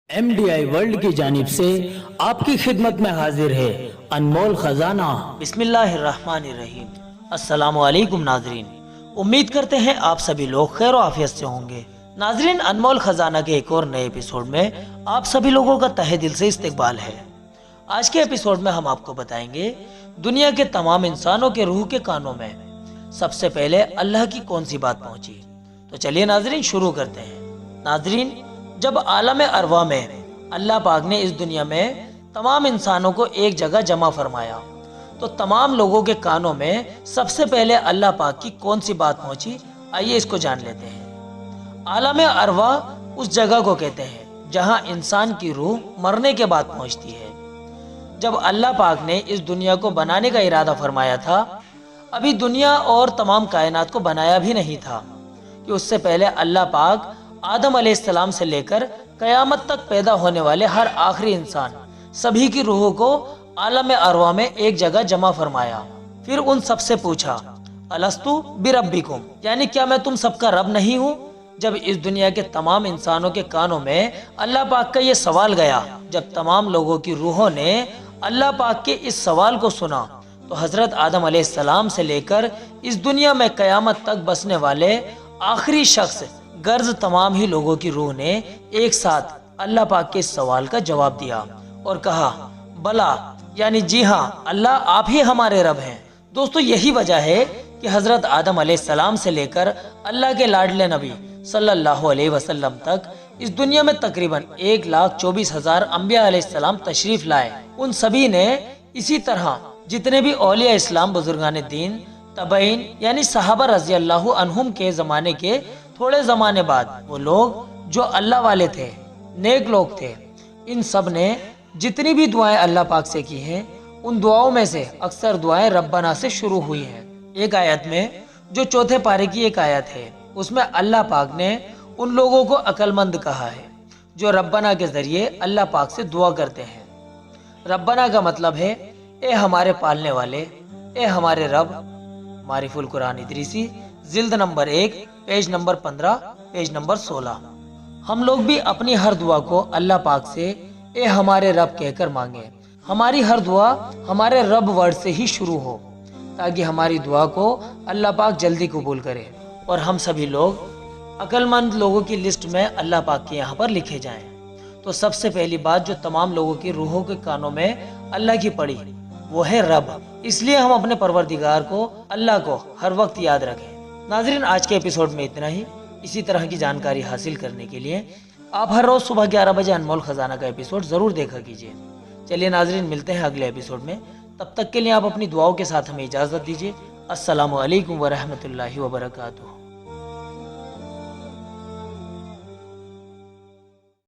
MDI world की जानिब से आपकी खिदमत में हाजिर है अनमोल खजाना। बिस्मिल्लाहिर्रहमानिर्रहीम। अस्सलामु अलैकुम नाजरीन, उम्मीद करते हैं आप सभी लोग खैर आफियत से होंगे। नाजरीन, अनमोल खजाना के एक और नए एपिसोड में आप सभी लोगों का तहे दिल से इस्तकबाल है। आज के एपिसोड में हम आपको बताएंगे दुनिया के तमाम इंसानों के रूह के कानों में सबसे पहले अल्लाह की कौन सी बात पहुंची। तो चलिए नाजरीन शुरू करते हैं। नाजरीन, जब आलम अरवा में अल्लाह पाक ने इस दुनिया में तमाम इंसानों को एक जगह जमा फरमाया तो तमाम लोगों के कानों में सबसे पहले अल्लाह पाक की कौन सी बात पहुंची, आइए इसको जान लेते हैं। आलम अरवा उस जगह को कहते हैं जहां इंसान की रूह मरने के बाद पहुंचती है। जब अल्लाह पाक ने इस दुनिया को बनाने का इरादा फरमाया था, अभी दुनिया और तमाम कायनात को बनाया भी नहीं था कि उससे पहले अल्लाह पाक आदम अलैहिस्सलाम से लेकर कयामत तक पैदा होने वाले हर आखिरी इंसान सभी की रूहों को आलम अरवा में एक जगह जमा फरमाया। फिर उन सबसे पूछा, अलस्तु बिरब्बिकुम, यानी क्या मैं तुम सबका रब नहीं हूँ। जब इस दुनिया के तमाम इंसानों के कानों में अल्लाह पाक का ये सवाल गया, जब तमाम लोगों की रूहों ने अल्लाह पाक के इस सवाल को सुना तो हजरत आदम अलैहिस्सलाम से लेकर इस दुनिया में कयामत तक बसने वाले आखिरी शख्स गर्ज तमाम ही लोगों की रूह ने एक साथ अल्लाह पाक के इस सवाल का जवाब दिया और कहा, बला, यानी जी हाँ, अल्लाह आप ही हमारे रब हैं। दोस्तों, यही वजह है कि हजरत आदम अलैहिस्सलाम से लेकर अल्लाह के लाडले नबी सल्लल्लाहु अलैहि वसल्लम तक इस दुनिया में तकरीबन 1,24,000 अंबिया अलैहिस्सलाम तशरीफ लाए। उन सभी ने इसी तरह जितने भी औलिया इस्लाम बुजुर्गान दीन तबईन यानी सहाबा रजी अल्लाह अन्हुम के जमाने के थोड़े जमाने बाद वो लोग जो अल्लाह वाले थे, नेक लोग थे, इन सब ने जितनी भी दुआएं अल्लाह पाक से की हैं, उन दुआओं में से अक्सर दुआएं रब्बना से शुरू हुई हैं। एक आयत में जो चौथे पारे की एक आयत है, उसमें अल्लाह पाक ने उन लोगों को अक्लमंद कहा है जो रब्बना के जरिए अल्लाह पाक से दुआ करते हैं। रब्बना का मतलब है ए हमारे पालने वाले, ए हमारे रब। मारिफुल कुरान इदरीसी, जिल्द number 1, page number 15, page number 16। हम लोग भी अपनी हर दुआ को अल्लाह पाक से ए हमारे रब कहकर मांगे। हमारी हर दुआ हमारे रब वर्ड से ही शुरू हो ताकि हमारी दुआ को अल्लाह पाक जल्दी कबूल करे और हम सभी लोग अक्लमंद लोगों की लिस्ट में अल्लाह पाक के यहाँ पर लिखे जाएं। तो सबसे पहली बात जो तमाम लोगों की रूहों के कानों में अल्लाह की पड़ी वो है रब। इसलिए हम अपने परवरदिगार को, अल्लाह को हर वक्त याद रखें। नाजरीन, आज के एपिसोड में इतना ही। इसी तरह की जानकारी हासिल करने के लिए आप हर रोज सुबह 11 बजे अनमोल खजाना का एपिसोड जरूर देखा कीजिए। चलिए नाजरीन, मिलते हैं अगले एपिसोड में। तब तक के लिए आप अपनी दुआओं के साथ हमें इजाजत दीजिए। अस्सलामु अलैकुम व रहमतुल्लाहि व बरकातुहू।